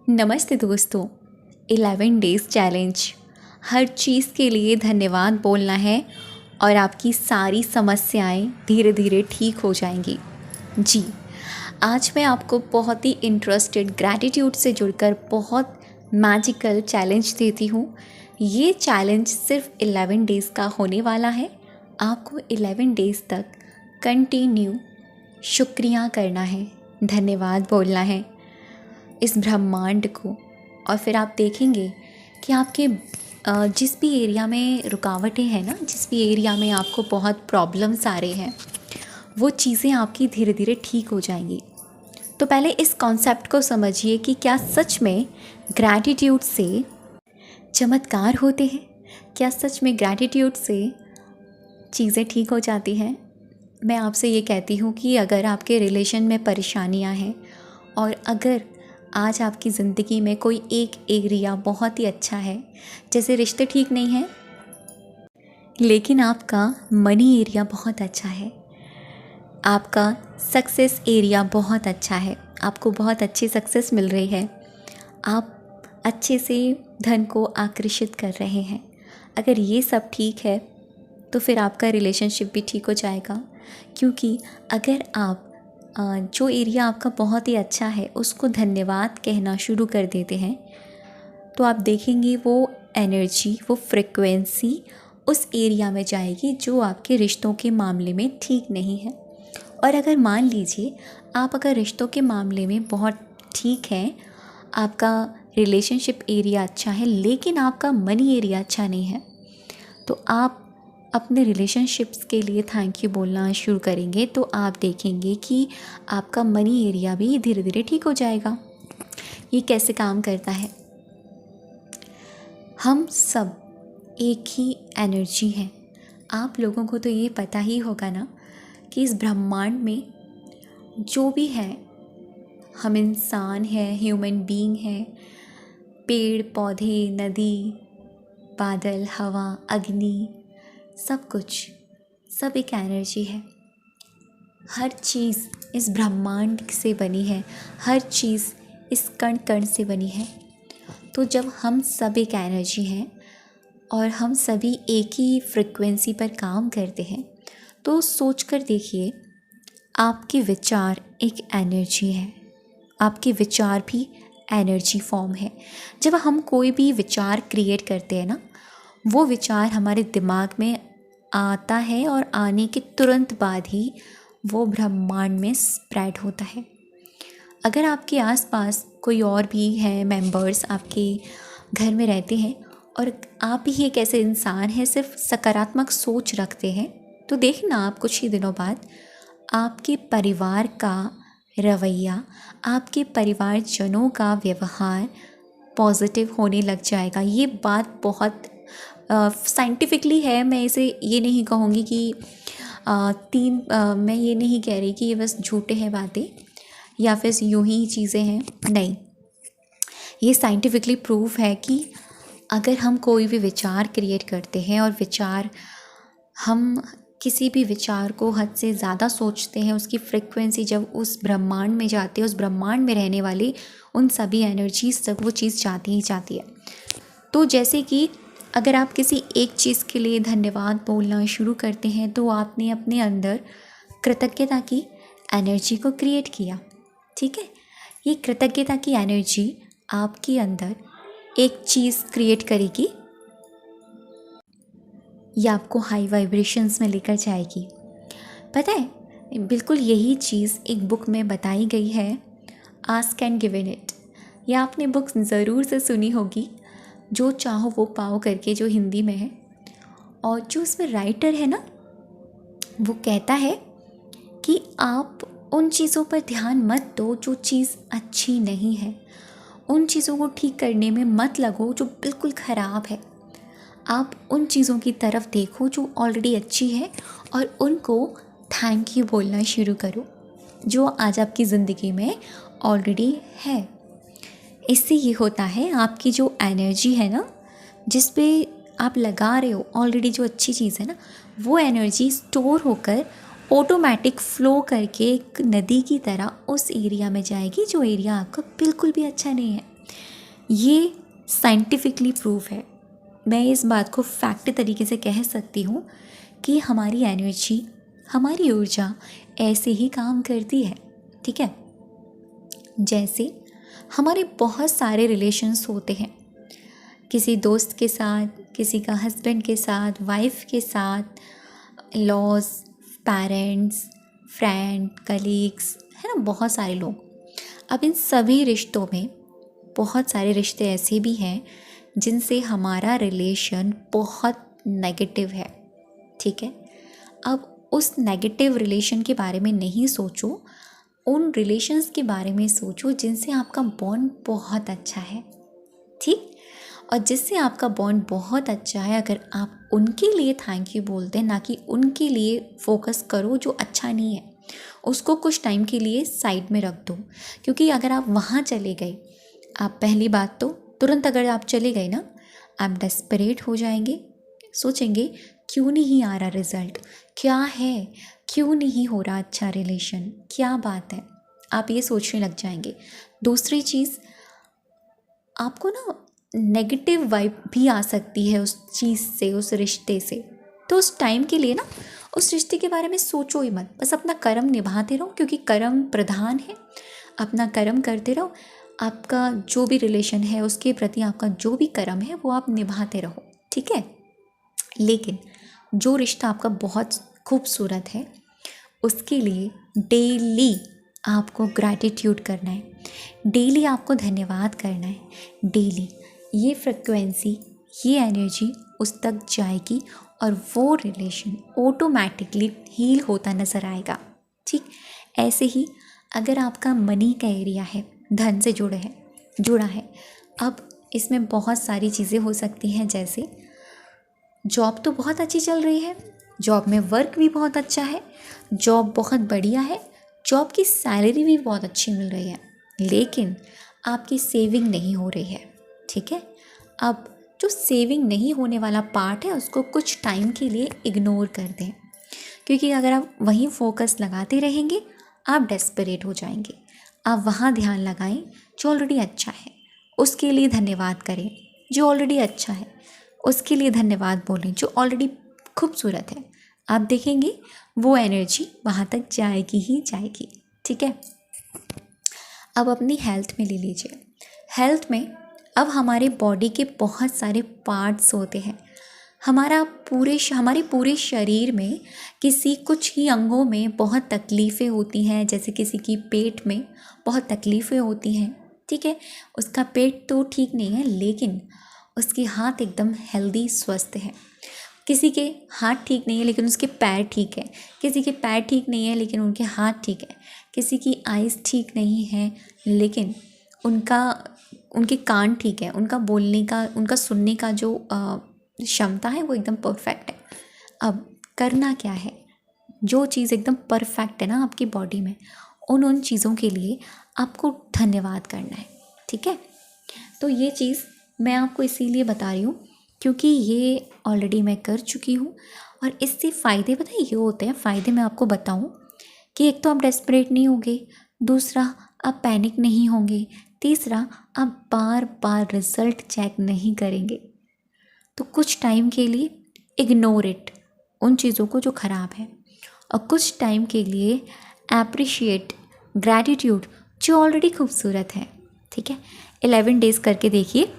नमस्ते दोस्तों। 11 days challenge, हर चीज़ के लिए धन्यवाद बोलना है और आपकी सारी समस्याएं धीरे धीरे ठीक हो जाएंगी। जी, आज मैं आपको बहुत ही इंटरेस्टेड ग्रैटिट्यूड से जुड़कर बहुत मैजिकल चैलेंज देती हूँ। ये चैलेंज सिर्फ 11 डेज़ का होने वाला है। आपको 11 डेज़ तक कंटिन्यू शुक्रिया करना है, धन्यवाद बोलना है इस ब्रह्मांड को। और फिर आप देखेंगे कि आपके जिस भी एरिया में रुकावटें हैं ना, जिस भी एरिया में आपको बहुत प्रॉब्लम्स आ रहे हैं, वो चीज़ें आपकी धीरे धीरे ठीक हो जाएंगी। तो पहले इस कॉन्सेप्ट को समझिए कि क्या सच में ग्रैटिट्यूड से चमत्कार होते हैं? क्या सच में ग्रैटिट्यूड से चीज़ें ठीक हो जाती हैं? मैं आपसे ये कहती हूँ कि अगर आपके रिलेशन में परेशानियाँ हैं और अगर आज आपकी ज़िंदगी में कोई एक एरिया बहुत ही अच्छा है, जैसे रिश्ते ठीक नहीं हैं लेकिन आपका मनी एरिया बहुत अच्छा है, आपका सक्सेस एरिया बहुत अच्छा है, आपको बहुत अच्छी सक्सेस मिल रही है, आप अच्छे से धन को आकर्षित कर रहे हैं, अगर ये सब ठीक है तो फिर आपका रिलेशनशिप भी ठीक हो जाएगा। क्योंकि अगर आप जो एरिया आपका बहुत ही अच्छा है उसको धन्यवाद कहना शुरू कर देते हैं तो आप देखेंगे वो एनर्जी, वो फ्रिक्वेंसी उस एरिया में जाएगी जो आपके रिश्तों के मामले में ठीक नहीं है। और अगर मान लीजिए आप अगर रिश्तों के मामले में बहुत ठीक हैं, आपका रिलेशनशिप एरिया अच्छा है लेकिन आपका मनी एरिया अच्छा नहीं है, तो आप अपने रिलेशनशिप्स के लिए थैंक यू बोलना शुरू करेंगे तो आप देखेंगे कि आपका मनी एरिया भी धीरे धीरे ठीक हो जाएगा। ये कैसे काम करता है? हम सब एक ही एनर्जी हैं। आप लोगों को तो ये पता ही होगा ना कि इस ब्रह्मांड में जो भी है, हम इंसान हैं, ह्यूमन बीइंग हैं, पेड़ पौधे, नदी, बादल, हवा, अग्नि, सब कुछ, सब एक एनर्जी है। हर चीज़ इस ब्रह्मांड से बनी है, हर चीज़ इस कण कण से बनी है। तो जब हम सब एक एनर्जी हैं और हम सभी एक ही फ्रिक्वेंसी पर काम करते हैं तो सोच कर देखिए, आपके विचार एक एनर्जी है, आपके विचार भी एनर्जी फॉर्म है। जब हम कोई भी विचार क्रिएट करते हैं ना, वो विचार हमारे दिमाग में आता है और आने के तुरंत बाद ही वो ब्रह्मांड में स्प्रेड होता है। अगर आपके आसपास कोई और भी है, मेंबर्स आपके घर में रहते हैं और आप ही एक ऐसे इंसान हैं सिर्फ सकारात्मक सोच रखते हैं, तो देखना आप कुछ ही दिनों बाद आपके परिवार का रवैया, आपके परिवारजनों का व्यवहार पॉजिटिव होने लग जाएगा। ये बात बहुत साइंटिफिकली है। मैं इसे ये नहीं कहूँगी कि मैं ये नहीं कह रही कि ये बस झूठे हैं बातें या फिर यूं ही चीज़ें हैं, नहीं। ये साइंटिफिकली प्रूफ है कि अगर हम कोई भी विचार क्रिएट करते हैं और हम किसी भी विचार को हद से ज़्यादा सोचते हैं, उसकी फ्रिक्वेंसी जब उस ब्रह्मांड में जाती है, उस ब्रह्मांड में रहने वाली उन सभी एनर्जीज तक वो चीज़ जाती ही जाती है। तो जैसे कि अगर आप किसी एक चीज़ के लिए धन्यवाद बोलना शुरू करते हैं तो आपने अपने अंदर कृतज्ञता की एनर्जी को क्रिएट किया, ठीक है। ये कृतज्ञता की एनर्जी आपके अंदर एक चीज़ क्रिएट करेगी, ये आपको हाई वाइब्रेशंस में लेकर जाएगी। पता है, बिल्कुल यही चीज़ एक बुक में बताई गई है, आस्क एंड गिवन इट। ये आपने बुक ज़रूर से सुनी होगी, जो चाहो वो पाओ करके, जो हिंदी में है। और जो उसमें राइटर है ना, वो कहता है कि आप उन चीज़ों पर ध्यान मत दो जो चीज़ अच्छी नहीं है, उन चीज़ों को ठीक करने में मत लगो जो बिल्कुल ख़राब है। आप उन चीज़ों की तरफ देखो जो ऑलरेडी अच्छी है और उनको थैंक यू बोलना शुरू करो जो आज आपकी ज़िंदगी में ऑलरेडी है। इससे ये होता है, आपकी जो एनर्जी है ना, जिस पे आप लगा रहे हो ऑलरेडी जो अच्छी चीज़ है ना, वो एनर्जी स्टोर होकर ऑटोमेटिक फ़्लो करके एक नदी की तरह उस एरिया में जाएगी जो एरिया आपका बिल्कुल भी अच्छा नहीं है। ये साइंटिफिकली प्रूफ है। मैं इस बात को फैक्ट तरीके से कह सकती हूँ कि हमारी एनर्जी, हमारी ऊर्जा ऐसे ही काम करती है। ठीक है, जैसे हमारे बहुत सारे रिलेशंस होते हैं, किसी दोस्त के साथ, किसी का हस्बैंड के साथ, वाइफ के साथ, लॉज, पेरेंट्स, फ्रेंड, कलीग्स, है ना, बहुत सारे लोग। अब इन सभी रिश्तों में बहुत सारे रिश्ते ऐसे भी हैं जिनसे हमारा रिलेशन बहुत नेगेटिव है। ठीक है, अब उस नेगेटिव रिलेशन के बारे में नहीं सोचो, उन रिलेशंस के बारे में सोचो जिनसे आपका बॉन्ड बहुत अच्छा है। ठीक, और जिससे आपका बॉन्ड बहुत अच्छा है, अगर आप उनके लिए थैंक यू बोलते हैं, ना कि उनके लिए फोकस करो जो अच्छा नहीं है, उसको कुछ टाइम के लिए साइड में रख दो। क्योंकि अगर आप वहाँ चले गए, आप पहली बात तो तुरंत अगर आप चले गए ना, आप डेस्परेट हो जाएंगे, सोचेंगे क्यों नहीं आ रहा रिज़ल्ट, क्या है, क्यों नहीं हो रहा अच्छा रिलेशन, क्या बात है, आप ये सोचने लग जाएंगे। दूसरी चीज़, आपको ना नेगेटिव वाइब भी आ सकती है उस चीज़ से, उस रिश्ते से। तो उस टाइम के लिए ना उस रिश्ते के बारे में सोचो ही मत, बस अपना कर्म निभाते रहो, क्योंकि कर्म प्रधान है। अपना कर्म करते रहो, आपका जो भी रिलेशन है उसके प्रति आपका जो भी कर्म है वो आप निभाते रहो। ठीक है, लेकिन जो रिश्ता आपका बहुत खूबसूरत है उसके लिए डेली आपको ग्रैटिट्यूड करना है, डेली आपको धन्यवाद करना है। डेली ये फ्रिक्वेंसी, ये एनर्जी उस तक जाएगी और वो रिलेशन ऑटोमेटिकली हील होता नज़र आएगा। ठीक, ऐसे ही अगर आपका मनी का एरिया है, धन से जुड़ा है, अब इसमें बहुत सारी चीज़ें हो सकती हैं। जैसे जॉब तो बहुत अच्छी चल रही है, जॉब में वर्क भी बहुत अच्छा है, जॉब बहुत बढ़िया है, जॉब की सैलरी भी बहुत अच्छी मिल रही है, लेकिन आपकी सेविंग नहीं हो रही है। ठीक है, अब जो सेविंग नहीं होने वाला पार्ट है उसको कुछ टाइम के लिए इग्नोर कर दें, क्योंकि अगर आप वहीं फोकस लगाते रहेंगे आप डेस्परेट हो जाएंगे। आप वहाँ ध्यान लगाएं जो ऑलरेडी अच्छा है, उसके लिए धन्यवाद करें। जो ऑलरेडी अच्छा है उसके लिए धन्यवाद बोलें, जो ऑलरेडी खूबसूरत है। आप देखेंगे वो एनर्जी वहाँ तक जाएगी ही जाएगी। ठीक है, अब अपनी हेल्थ में ले लीजिए। हेल्थ में अब हमारे बॉडी के बहुत सारे पार्ट्स होते हैं। हमारे पूरे शरीर में किसी कुछ ही अंगों में बहुत तकलीफ़ें होती हैं, जैसे किसी की पेट में बहुत तकलीफ़ें होती हैं। ठीक है, उसका पेट तो ठीक नहीं है लेकिन उसके हाथ एकदम हेल्दी, स्वस्थ है। किसी के हाथ ठीक नहीं है लेकिन उसके पैर ठीक है, किसी के पैर ठीक नहीं है लेकिन उनके हाथ ठीक है, किसी की आइज़ ठीक नहीं है लेकिन उनके कान ठीक है, उनका बोलने का, उनका सुनने का जो क्षमता है वो एकदम परफेक्ट है। अब करना क्या है, जो चीज़ एकदम परफेक्ट है ना आपकी बॉडी में, उन चीज़ों के लिए आपको धन्यवाद करना है। ठीक है, तो ये चीज़ मैं आपको इसीलिए बता रही हूँ क्योंकि ये ऑलरेडी मैं कर चुकी हूँ और इससे फ़ायदे पता है ये होते हैं। फ़ायदे मैं आपको बताऊँ कि एक तो आप डेस्परेट नहीं होंगे, दूसरा आप पैनिक नहीं होंगे, तीसरा आप बार बार रिज़ल्ट चेक नहीं करेंगे। तो कुछ टाइम के लिए इग्नोर इट, उन चीज़ों को जो ख़राब है, और कुछ टाइम के लिए एप्रिशिएट, ग्रैटिट्यूड जो ऑलरेडी खूबसूरत है। ठीक है, 11 डेज़ करके देखिए।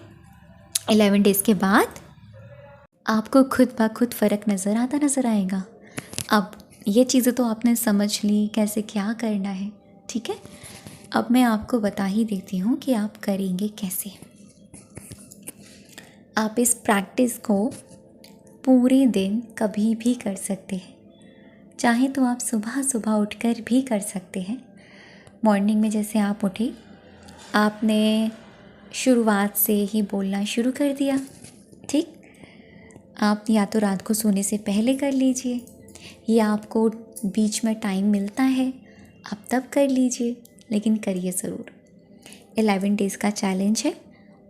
11 डेज़ के बाद आपको खुद ब खुद फ़र्क नज़र आएगा। अब ये चीज़ें तो आपने समझ ली कैसे क्या करना है। ठीक है, अब मैं आपको बता ही देती हूँ कि आप करेंगे कैसे। आप इस प्रैक्टिस को पूरे दिन कभी भी कर सकते हैं, चाहे तो आप सुबह सुबह उठकर भी कर सकते हैं। मॉर्निंग में जैसे आप उठे, आपने शुरुआत से ही बोलना शुरू कर दिया। ठीक, आप या तो रात को सोने से पहले कर लीजिए या आपको बीच में टाइम मिलता है आप तब कर लीजिए, लेकिन करिए ज़रूर। 11 डेज़ का चैलेंज है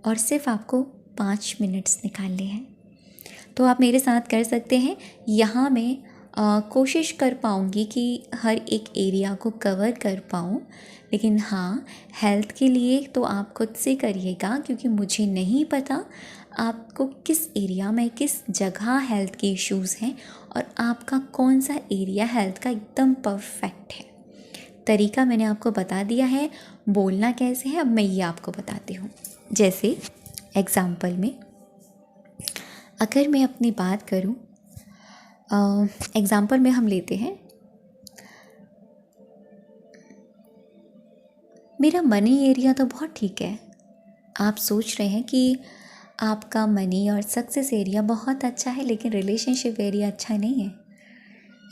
और सिर्फ आपको 5 मिनट्स निकालने हैं। तो आप मेरे साथ कर सकते हैं। यहाँ मैं कोशिश कर पाऊँगी कि हर एक एरिया को कवर कर पाऊँ, लेकिन हाँ, हेल्थ के लिए तो आप खुद से करिएगा, क्योंकि मुझे नहीं पता आपको किस एरिया में किस जगह हेल्थ के इश्यूज़ हैं और आपका कौन सा एरिया हेल्थ का एकदम परफेक्ट है। तरीका मैंने आपको बता दिया है, बोलना कैसे है अब मैं ये आपको बताती हूँ। जैसे एग्ज़ाम्पल में अगर मैं अपनी बात करूँ, एग्ज़ाम्पल में हम लेते हैं, मेरा मनी एरिया तो बहुत ठीक है। आप सोच रहे हैं कि आपका मनी और सक्सेस एरिया बहुत अच्छा है, लेकिन रिलेशनशिप एरिया अच्छा नहीं है।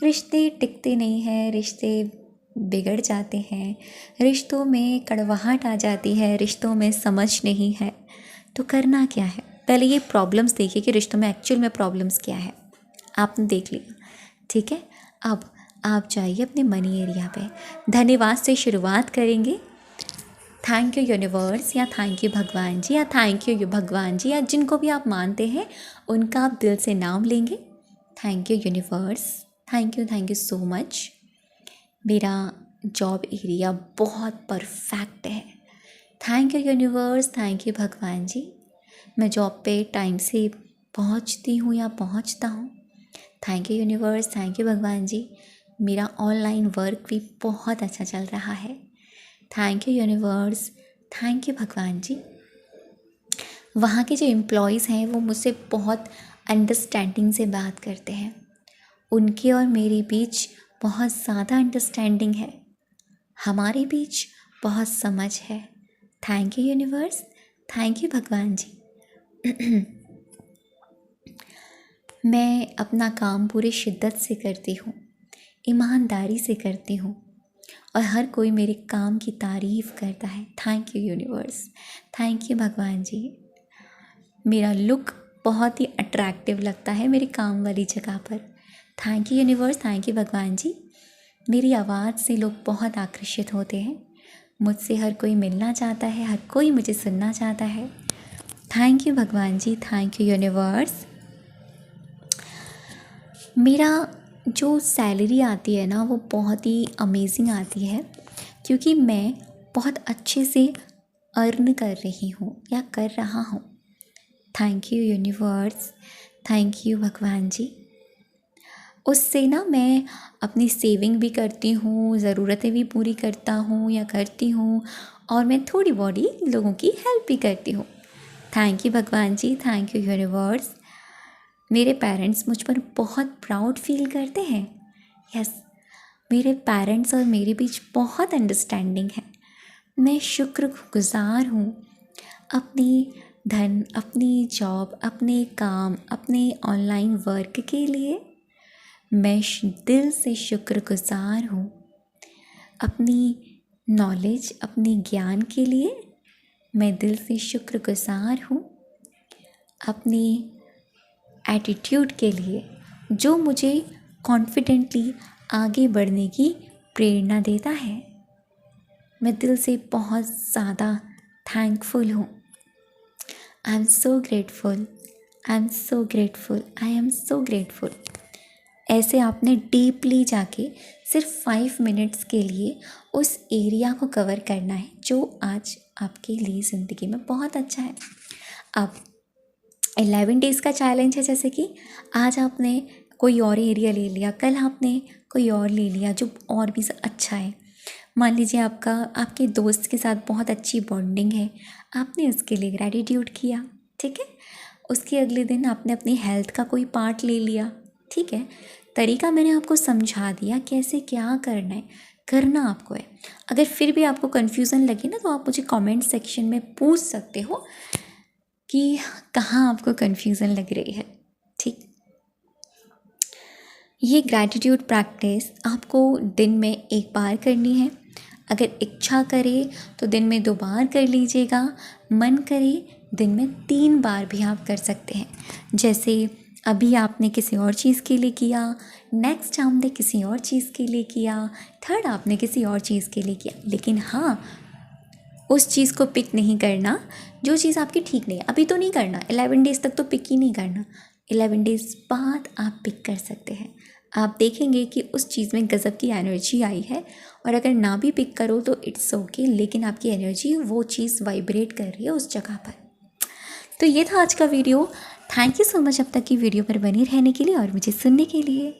रिश्ते टिकते नहीं हैं, रिश्ते बिगड़ जाते हैं, रिश्तों में कड़वाहट आ जाती है, रिश्तों में समझ नहीं है। तो करना क्या है, पहले ये प्रॉब्लम्स देखिए कि रिश्तों में एक्चुअल में प्रॉब्लम्स क्या है। आपने देख लिया, ठीक है। अब आप जाइए अपने मनी एरिया पे, धन्यवाद से शुरुआत करेंगे। थैंक यू यूनिवर्स, या थैंक यू भगवान जी, या थैंक यू भगवान जी, या जिनको भी आप मानते हैं उनका आप दिल से नाम लेंगे। Thank you universe, thank you so much. मेरा जॉब एरिया बहुत परफेक्ट है। Thank you universe, thank you भगवान जी, मैं जॉब पे टाइम से पहुंचती हूँ या पहुंचता हूँ। Thank you universe, thank you भगवान जी, मेरा ऑनलाइन वर्क भी बहुत अच्छा चल रहा है। Thank you universe, thank you भगवान जी, वहाँ के जो एम्प्लॉयज़ हैं वो मुझसे बहुत अंडरस्टैंडिंग से बात करते हैं, उनके और मेरे बीच बहुत ज़्यादा अंडरस्टैंडिंग है, हमारे बीच बहुत समझ है। Thank you universe, thank you भगवान जी। मैं अपना काम पूरी शिद्दत से करती हूँ, ईमानदारी से करती हूँ और हर कोई मेरे काम की तारीफ़ करता है। Thank you universe, thank you भगवान जी, मेरा लुक बहुत ही अट्रैक्टिव लगता है मेरे काम वाली जगह पर। Thank you universe, thank you भगवान जी, मेरी आवाज़ से लोग बहुत आकर्षित होते हैं, मुझसे हर कोई मिलना चाहता है, हर कोई मुझे सुनना चाहता है। थैंक यू भगवान जी, थैंक यू यूनिवर्स। मेरा जो सैलरी आती है ना वो बहुत ही अमेजिंग आती है, क्योंकि मैं बहुत अच्छे से अर्न कर रही हूँ या कर रहा हूँ। Thank you universe, thank you भगवान जी। उससे ना मैं अपनी सेविंग भी करती हूँ, ज़रूरतें भी पूरी करता हूँ या करती हूँ, और मैं थोड़ी बॉडी लोगों की हेल्प भी करती हूँ। थैंक यू भगवान जी, थैंक यू यूनिवर्स। मेरे पेरेंट्स मुझ पर बहुत प्राउड फील करते हैं। यस, मेरे पेरेंट्स और मेरे बीच बहुत अंडरस्टैंडिंग है। मैं शुक्रगुज़ार हूँ अपनी धन, अपनी जॉब, अपने काम, अपने ऑनलाइन वर्क के लिए। मैं दिल से शुक्रगुज़ार हूँ अपनी नॉलेज, अपने ज्ञान के लिए। मैं दिल से शुक्रगुज़ार हूँ अपनी एटीट्यूड के लिए, जो मुझे कॉन्फिडेंटली आगे बढ़ने की प्रेरणा देता है। मैं दिल से बहुत ज़्यादा थैंकफुल हूँ। I am so grateful, I am so grateful, I am so grateful. ऐसे आपने डीपली जाके सिर्फ 5 मिनट्स के लिए उस एरिया को कवर करना है जो आज आपके लिए ज़िंदगी में बहुत अच्छा है। अब 11 डेज़ का चैलेंज है, जैसे कि आज आपने कोई और एरिया ले लिया, कल आपने कोई और ले लिया जो और भी अच्छा है। मान लीजिए आपके दोस्त के साथ बहुत अच्छी बॉन्डिंग है, आपने उसके लिए ग्रैटिट्यूड किया, ठीक है। उसके अगले दिन आपने अपनी हेल्थ का कोई पार्ट ले लिया, ठीक है। तरीका मैंने आपको समझा दिया कैसे क्या करना है, करना आपको है। अगर फिर भी आपको कन्फ्यूज़न लगे ना तो आप मुझे कमेंट सेक्शन में पूछ सकते हो कि कहाँ आपको कन्फ्यूज़न लग रही है, ठीक। ये ग्रैटिट्यूड प्रैक्टिस आपको दिन में 1 बार करनी है। अगर इच्छा करे तो दिन में 2 बार कर लीजिएगा, मन करे दिन में 3 बार भी आप कर सकते हैं। जैसे अभी आपने किसी और चीज़ के लिए किया, नेक्स्ट आपने किसी और चीज़ के लिए किया, थर्ड आपने किसी और चीज़ के लिए किया। लेकिन हाँ, उस चीज़ को पिक नहीं करना जो चीज़ आपकी ठीक नहीं है, अभी तो नहीं करना। 11 डेज़ तक तो पिक ही नहीं करना, 11 डेज़ बाद आप पिक कर सकते हैं। आप देखेंगे कि उस चीज़ में गज़ब की एनर्जी आई है। और अगर ना भी पिक करो तो इट्स ओके, लेकिन आपकी एनर्जी वो चीज़ वाइब्रेट कर रही है उस जगह पर। तो ये था आज का video. Thank you so much अब तक की वीडियो पर बने रहने के लिए और मुझे सुनने के लिए।